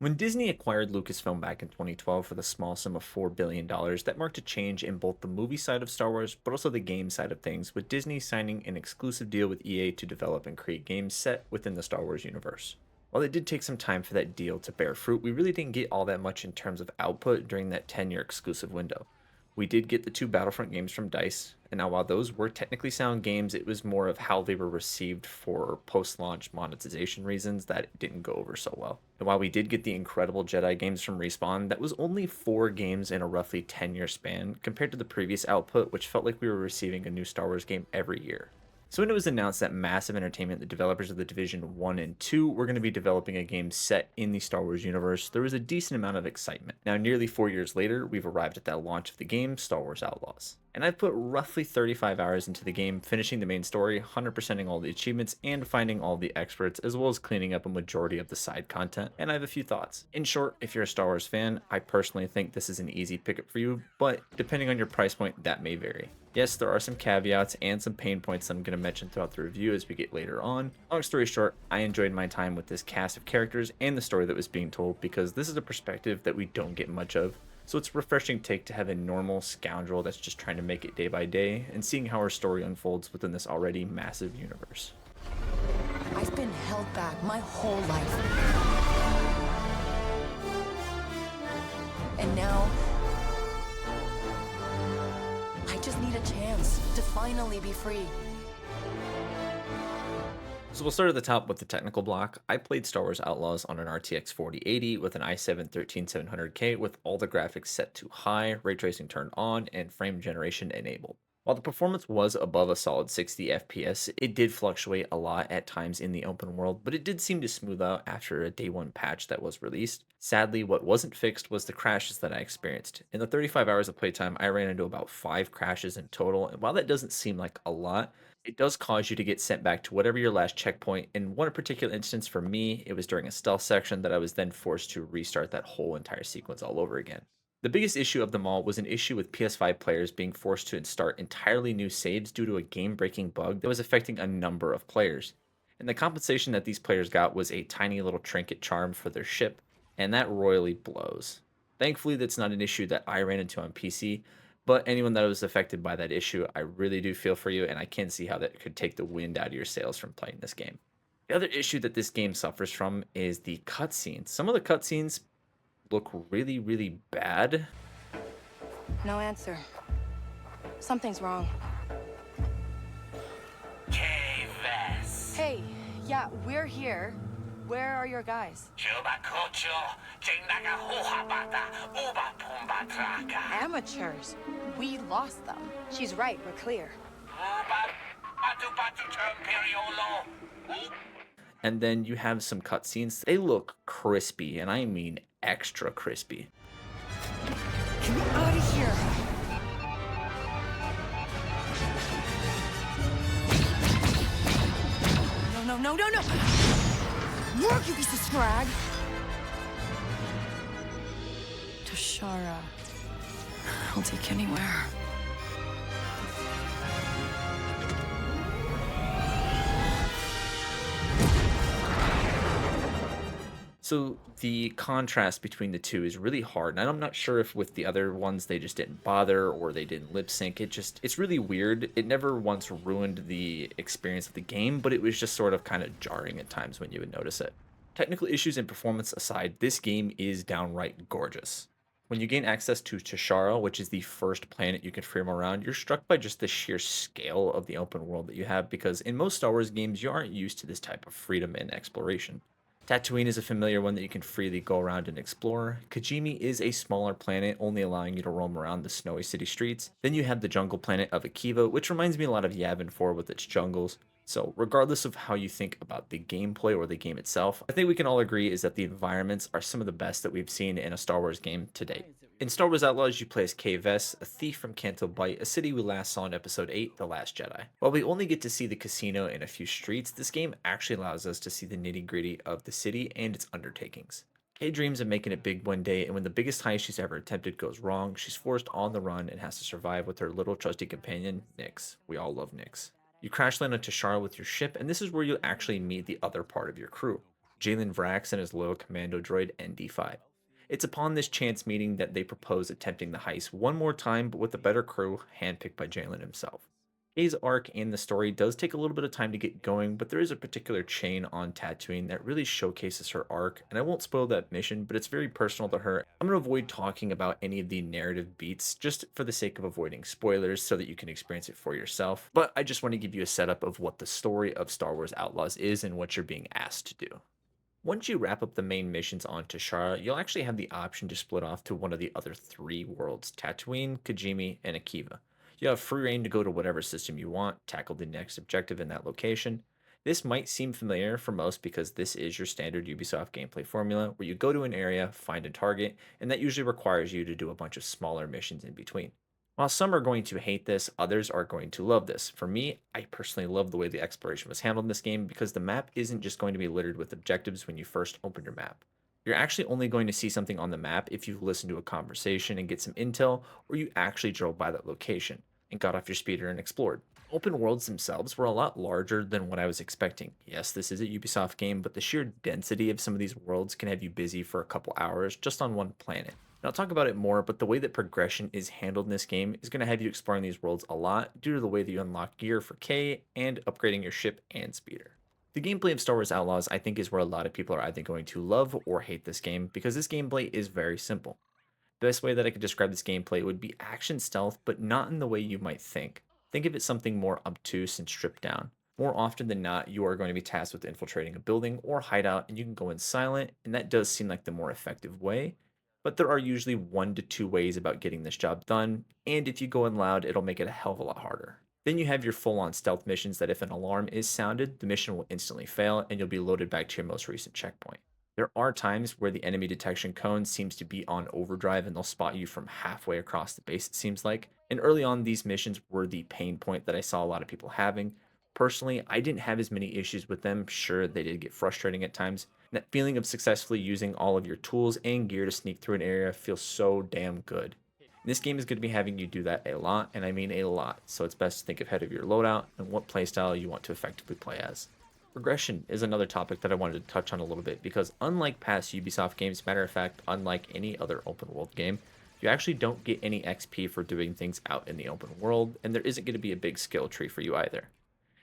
When Disney acquired Lucasfilm back in 2012 for the small sum of $4 billion, that marked a change in both the movie side of Star Wars, but also the game side of things, with Disney signing an exclusive deal with EA to develop and create games set within the Star Wars universe. While it did take some time for that deal to bear fruit, we really didn't get all that much in terms of output during that 10-year exclusive window. We did get the two Battlefront games from DICE, and now while those were technically sound games, it was more of how they were received for post-launch monetization reasons that it didn't go over so well. And while we did get the incredible Jedi games from Respawn, that was only 4 games in a roughly 10-year span compared to the previous output, which felt like we were receiving a new Star Wars game every year. So when it was announced that Massive Entertainment, the developers of the Division 1 and 2, were going to be developing a game set in the Star Wars universe, there was a decent amount of excitement. Now, nearly 4 years later, we've arrived at that launch of the game, Star Wars Outlaws. And I've put roughly 35 hours into the game, finishing the main story, 100%ing all the achievements, and finding all the experts, as well as cleaning up a majority of the side content, and I have a few thoughts. In short, if you're a Star Wars fan, I personally think this is an easy pickup for you, but depending on your price point, that may vary. Yes, there are some caveats and some pain points I'm going to mention throughout the review as we get later on. Long story short, I enjoyed my time with this cast of characters and the story that was being told because this is a perspective that we don't get much of. So it's a refreshing take to have a normal scoundrel that's just trying to make it day by day and seeing how her story unfolds within this already massive universe. I've been held back my whole life. And now, I just need a chance to finally be free. So we'll start at the top with the technical block. I played Star Wars Outlaws on an RTX 4080 with an i7-13700K with all the graphics set to high, ray tracing turned on, and frame generation enabled. While the performance was above a solid 60 FPS, it did fluctuate a lot at times in the open world, but it did seem to smooth out after a day one patch that was released. Sadly, what wasn't fixed was the crashes that I experienced. In the 35 hours of playtime, I ran into about 5 crashes in total, and while that doesn't seem like a lot, it does cause you to get sent back to whatever your last checkpoint. In one particular instance for me, it was during a stealth section that I was then forced to restart that whole entire sequence all over again. The biggest issue of them all was an issue with PS5 players being forced to start entirely new saves due to a game-breaking bug that was affecting a number of players. And the compensation that these players got was a tiny little trinket charm for their ship, and that royally blows. Thankfully, that's not an issue that I ran into on PC, but anyone that was affected by that issue, I really do feel for you, and I can see how that could take the wind out of your sails from playing this game. The other issue that this game suffers from is the cutscenes. Some of the cutscenes look really, really bad. No answer. Something's wrong. Kves. Hey, yeah, we're here. Where are your guys? Chuba kuchu, jingnaga huhabata, uba pumbatraka. Amateurs. We lost them. She's right, we're clear. Uba batu batu imperiolo. And then you have some cutscenes. They look crispy, and I mean extra crispy. Get me out of here! No, no, no, no, no! Work, you piece of scrag! Tashara. I'll take anywhere. So the contrast between the two is really hard, and I'm not sure if with the other ones they just didn't bother or they didn't lip sync. It's really weird. It never once ruined the experience of the game, but it was just sort of kind of jarring at times when you would notice it. Technical issues and performance aside, this game is downright gorgeous. When you gain access to Tashara, which is the first planet you can free roam around, you're struck by just the sheer scale of the open world that you have because in most Star Wars games you aren't used to this type of freedom and exploration. Tatooine is a familiar one that you can freely go around and explore. Kijimi is a smaller planet, only allowing you to roam around the snowy city streets. Then you have the jungle planet of Akiva, which reminds me a lot of Yavin 4 with its jungles. So regardless of how you think about the gameplay or the game itself, I think we can all agree is that the environments are some of the best that we've seen in a Star Wars game to date. In Star Wars Outlaws, you play as Kves, a thief from Canto Bight, a city we last saw in Episode 8, The Last Jedi. While we only get to see the casino and a few streets, this game actually allows us to see the nitty-gritty of the city and its undertakings. Kay dreams of making it big one day, and when the biggest heist she's ever attempted goes wrong, she's forced on the run and has to survive with her little trusty companion, Nix. We all love Nix. You crash land on Tashara with your ship, and this is where you actually meet the other part of your crew. Jalen Vrax and his loyal commando droid ND5. It's upon this chance meeting that they propose attempting the heist one more time, but with a better crew, handpicked by Jalen himself. Kay's arc and the story does take a little bit of time to get going, but there is a particular chain on Tatooine that really showcases her arc, and I won't spoil that mission, but it's very personal to her. I'm going to avoid talking about any of the narrative beats just for the sake of avoiding spoilers so that you can experience it for yourself, but I just want to give you a setup of what the story of Star Wars Outlaws is and what you're being asked to do. Once you wrap up the main missions on Tashara, you'll actually have the option to split off to one of the other three worlds: Tatooine, Kajimi, and Akiva. You have free reign to go to whatever system you want, tackle the next objective in that location. This might seem familiar for most because this is your standard Ubisoft gameplay formula where you go to an area, find a target, and that usually requires you to do a bunch of smaller missions in between. While some are going to hate this, others are going to love this. For me, I personally love the way the exploration was handled in this game because the map isn't just going to be littered with objectives when you first open your map. You're actually only going to see something on the map if you've listened to a conversation and get some intel, or you actually drove by that location and got off your speeder and explored. Open worlds themselves were a lot larger than what I was expecting. Yes, this is a Ubisoft game, but the sheer density of some of these worlds can have you busy for a couple hours just on one planet. And I'll talk about it more, but the way that progression is handled in this game is going to have you exploring these worlds a lot due to the way that you unlock gear for K and upgrading your ship and speeder. The gameplay of Star Wars Outlaws, I think, is where a lot of people are either going to love or hate this game because this gameplay is very simple. The best way that I could describe this gameplay would be action stealth, but not in the way you might think. Think of it something more obtuse and stripped down. More often than not, you are going to be tasked with infiltrating a building or hideout, and you can go in silent, and that does seem like the more effective way. But there are usually 1 to 2 ways about getting this job done, and if you go in loud, it'll make it a hell of a lot harder. Then you have your full on stealth missions that if an alarm is sounded, the mission will instantly fail and you'll be loaded back to your most recent checkpoint. There are times where the enemy detection cone seems to be on overdrive and they'll spot you from halfway across the base, it seems like. And early on, these missions were the pain point that I saw a lot of people having. Personally, I didn't have as many issues with them. Sure, they did get frustrating at times. That feeling of successfully using all of your tools and gear to sneak through an area feels so damn good. This game is going to be having you do that a lot, and I mean a lot, so it's best to think ahead of your loadout and what playstyle you want to effectively play as. Progression is another topic that I wanted to touch on a little bit because unlike past Ubisoft games, matter of fact, unlike any other open world game, you actually don't get any XP for doing things out in the open world, and there isn't going to be a big skill tree for you either.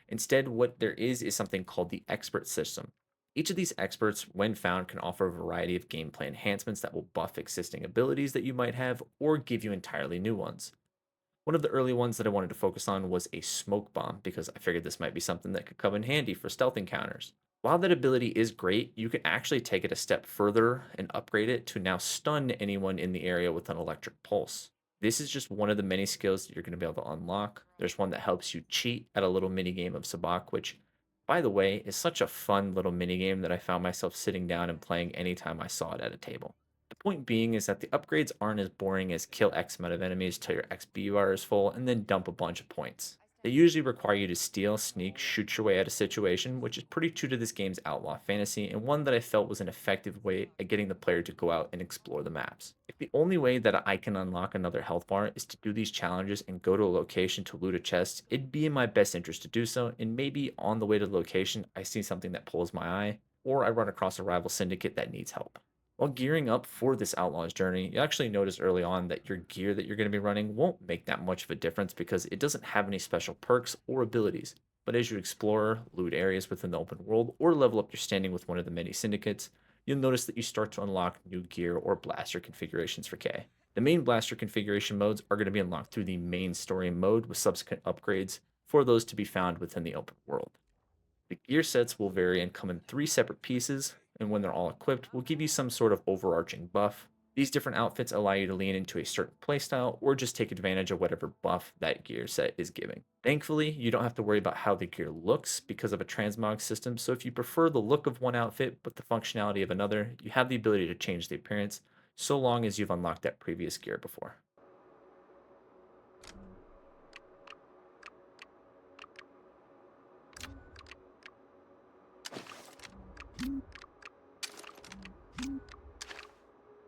Instead, what there is something called the expert system. Each of these experts, when found, can offer a variety of gameplay enhancements that will buff existing abilities that you might have or give you entirely new ones. One of the early ones that I wanted to focus on was a smoke bomb because I figured this might be something that could come in handy for stealth encounters. While that ability is great, you can actually take it a step further and upgrade it to now stun anyone in the area with an electric pulse. This is just one of the many skills that you're going to be able to unlock. There's one that helps you cheat at a little mini game of Sabak, which, by the way, is such a fun little mini game that I found myself sitting down and playing anytime I saw it at a table. The point being is that the upgrades aren't as boring as kill X amount of enemies till your XP bar is full and then dump a bunch of points. They usually require you to steal, sneak, shoot your way out of situation, which is pretty true to this game's outlaw fantasy, and one that I felt was an effective way at getting the player to go out and explore the maps. If the only way that I can unlock another health bar is to do these challenges and go to a location to loot a chest, it'd be in my best interest to do so, and maybe on the way to the location, I see something that pulls my eye, or I run across a rival syndicate that needs help. While gearing up for this Outlaws journey, you actually notice early on that your gear that you're going to be running won't make that much of a difference because it doesn't have any special perks or abilities. But as you explore, loot areas within the open world, or level up your standing with one of the many syndicates, you'll notice that you start to unlock new gear or blaster configurations for K. The main blaster configuration modes are going to be unlocked through the main story mode with subsequent upgrades for those to be found within the open world. The gear sets will vary and come in 3 separate pieces, and when they're all equipped, will give you some sort of overarching buff. These different outfits allow you to lean into a certain playstyle or just take advantage of whatever buff that gear set is giving. Thankfully, you don't have to worry about how the gear looks because of a transmog system, so if you prefer the look of one outfit but the functionality of another, you have the ability to change the appearance so long as you've unlocked that previous gear before.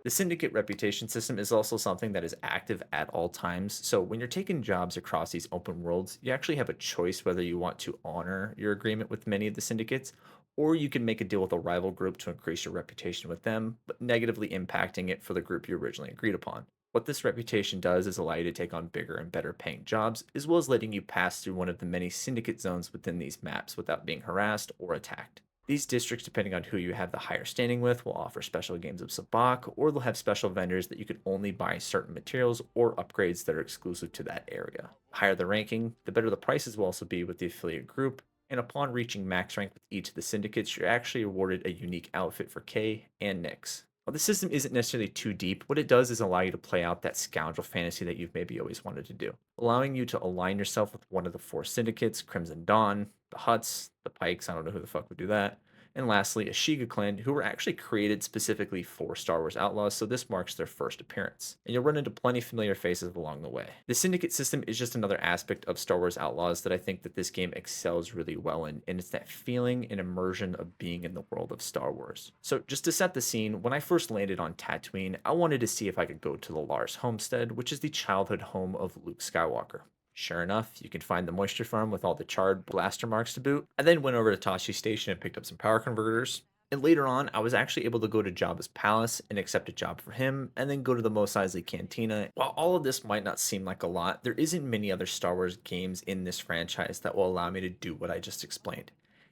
The Syndicate Reputation system is also something that is active at all times. So when you're taking jobs across these open worlds, you actually have a choice whether you want to honor your agreement with many of the syndicates or you can make a deal with a rival group to increase your reputation with them, but negatively impacting it for the group you originally agreed upon. What this reputation does is allow you to take on bigger and better paying jobs, as well as letting you pass through one of the many syndicate zones within these maps without being harassed or attacked. These districts, depending on who you have the higher standing with, will offer special games of sabacc, or they'll have special vendors that you can only buy certain materials or upgrades that are exclusive to that area. The higher the ranking, the better the prices will also be with the affiliate group, and upon reaching max rank with each of the syndicates, you're actually awarded a unique outfit for Kay and Nyx. While the system isn't necessarily too deep, what it does is allow you to play out that scoundrel fantasy that you've maybe always wanted to do, allowing you to align yourself with one of the four syndicates: Crimson Dawn, the Huts, the Pikes, I don't know who the fuck would do that, and lastly, a Shiga clan who were actually created specifically for Star Wars Outlaws, so this marks their first appearance. And you'll run into plenty familiar faces along the way. The Syndicate system is just another aspect of Star Wars Outlaws that I think that this game excels really well in, and it's that feeling and immersion of being in the world of Star Wars. So just to set the scene, when I first landed on Tatooine, I wanted to see if I could go to the Lars homestead, which is the childhood home of Luke Skywalker. Sure enough, you can find the moisture farm with all the charred blaster marks to boot. I then went over to Tashi Station and picked up some power converters. And later on, I was actually able to go to Jabba's palace and accept a job for him, and then go to the Mos Eisley Cantina. While all of this might not seem like a lot, there isn't many other Star Wars games in this franchise that will allow me to do what I just explained.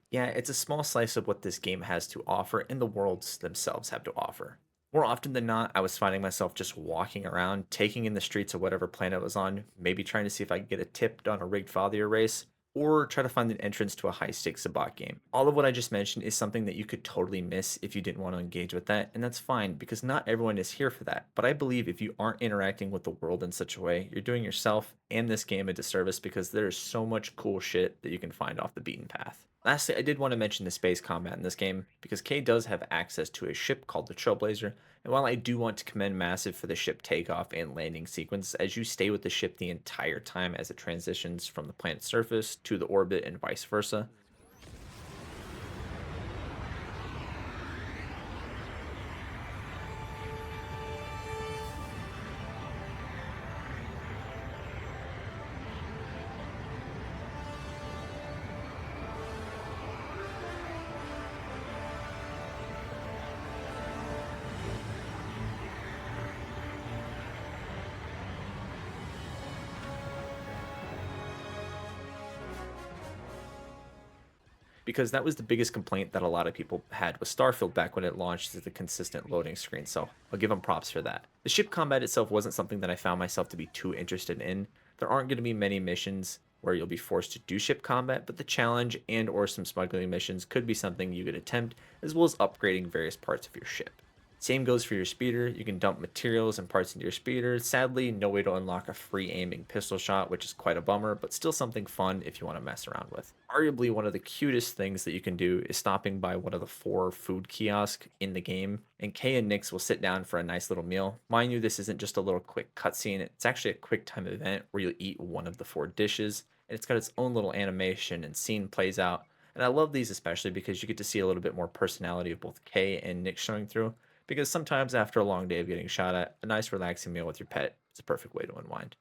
Yeah, it's a small slice of what this game has to offer and the worlds themselves have to offer. More often than not, I was finding myself just walking around, taking in the streets of whatever planet I was on, maybe trying to see if I could get a tip on a rigged father race, or try to find an entrance to a high stakes sabacc game. All of what I just mentioned is something that you could totally miss if you didn't want to engage with that, and that's fine because not everyone is here for that. But I believe if you aren't interacting with the world in such a way, you're doing yourself and this game a disservice because there is so much cool shit that you can find off the beaten path. Lastly, I did want to mention the space combat in this game, because Kay does have access to a ship called the Trailblazer, and while I do want to commend Massive for the ship takeoff and landing sequence, as you stay with the ship the entire time as it transitions from the planet's surface to the orbit and vice versa, because that was the biggest complaint that a lot of people had with Starfield back when it launched, is the consistent loading screen, so I'll give them props for that. The ship combat itself wasn't something that I found myself to be too interested in. There aren't going to be many missions where you'll be forced to do ship combat, but the challenge and or some smuggling missions could be something you could attempt, as well as upgrading various parts of your ship. Same goes for your speeder. You can dump materials and parts into your speeder. Sadly, no way to unlock a free aiming pistol shot, which is quite a bummer, but still something fun if you want to mess around with. Arguably, one of the cutest things that you can do is stopping by one of the four food kiosks in the game, and Kay and Nyx will sit down for a nice little meal. Mind you, this isn't just a little quick cutscene, it's actually a quick time event where you'll eat one of the four dishes, and it's got its own little animation and scene plays out. And I love these especially because you get to see a little bit more personality of both Kay and Nyx showing through, because sometimes after a long day of getting shot at, a nice relaxing meal with your pet is a perfect way to unwind.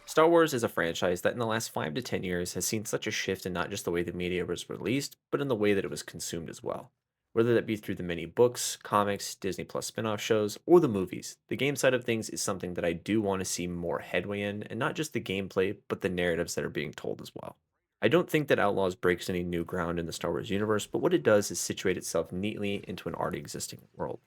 Star Wars is a franchise that in the last 5 to 10 years has seen such a shift in not just the way the media was released, but in the way that it was consumed as well. Whether that be through the many books, comics, Disney Plus spin off shows, or the movies, the game side of things is something that I do want to see more headway in, and not just the gameplay, but the narratives that are being told as well. I don't think that Outlaws breaks any new ground in the Star Wars universe, but what it does is situate itself neatly into an already existing world.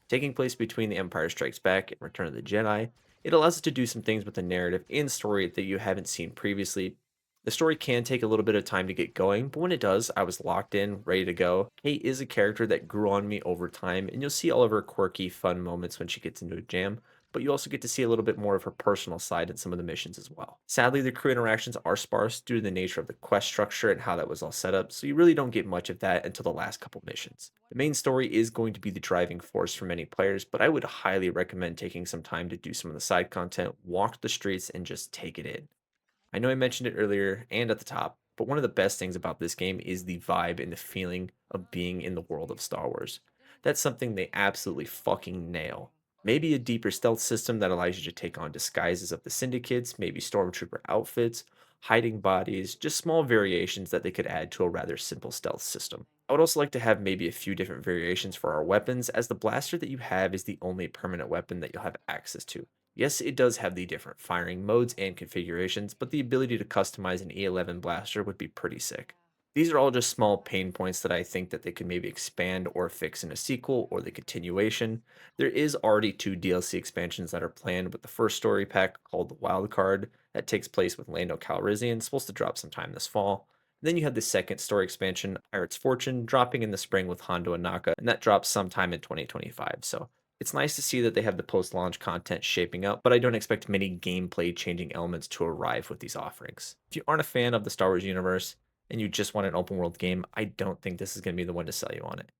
Taking place between The Empire Strikes Back and Return of the Jedi, it allows us to do some things with the narrative and story that you haven't seen previously. The story can take a little bit of time to get going, but when it does, I was locked in, ready to go. Kate is a character that grew on me over time, and you'll see all of her quirky, fun moments when she gets into a jam, but you also get to see a little bit more of her personal side in some of the missions as well. Sadly, the crew interactions are sparse due to the nature of the quest structure and how that was all set up, so you really don't get much of that until the last couple missions. The main story is going to be the driving force for many players, but I would highly recommend taking some time to do some of the side content, walk the streets, and just take it in. I know I mentioned it earlier and at the top, But one of the best things about this game is the vibe and the feeling of being in the world of Star Wars. That's something they absolutely fucking nail. Maybe a deeper stealth system that allows you to take on disguises of the syndicates, maybe stormtrooper outfits, hiding bodies, just small variations that they could add to a rather simple stealth system. I would also like to have maybe a few different variations for our weapons, as the blaster that you have is the only permanent weapon that you'll have access to. Yes, it does have the different firing modes and configurations, but the ability to customize an E11 blaster would be pretty sick. These are all just small pain points that I think that they could maybe expand or fix in a sequel or the continuation. There is already two DLC expansions that are planned, with the first story pack called the Wild Card that takes place with Lando Calrissian, supposed to drop sometime this fall. Then you have the second story expansion, Pirate's Fortune, dropping in the spring with Hondo and Naka, and that drops sometime in 2025. So it's nice to see that they have the post launch content shaping up, but I don't expect many gameplay changing elements to arrive with these offerings. If you aren't a fan of the Star Wars universe and you just want an open world game, I don't think this is going to be the one to sell you on it.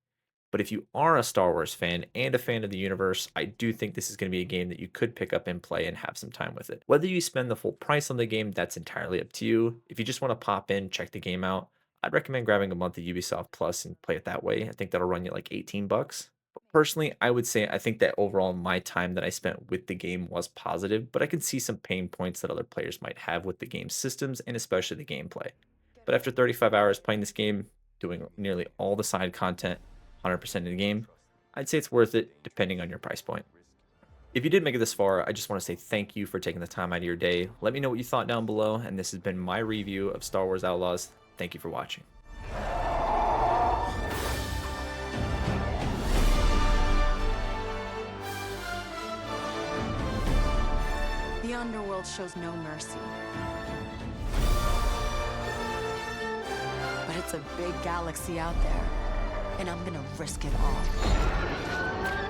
But if you are a Star Wars fan and a fan of the universe, I do think this is going to be a game that you could pick up and play and have some time with it. Whether you spend the full price on the game, that's entirely up to you. If you just want to pop in, check the game out, I'd recommend grabbing a month of Ubisoft Plus and play it that way. I think that'll run you like 18 bucks. But personally, I would say I think that overall my time that I spent with the game was positive, but I can see some pain points that other players might have with the game's systems and especially the gameplay. But after 35 hours playing this game, doing nearly all the side content, 100% of the game, I'd say it's worth it depending on your price point. If you did make it this far, I just want to say thank you for taking the time out of your day. Let me know what you thought down below, and this has been my review of Star Wars Outlaws. Thank you for watching. The underworld shows no mercy. But it's a big galaxy out there, and I'm gonna risk it all.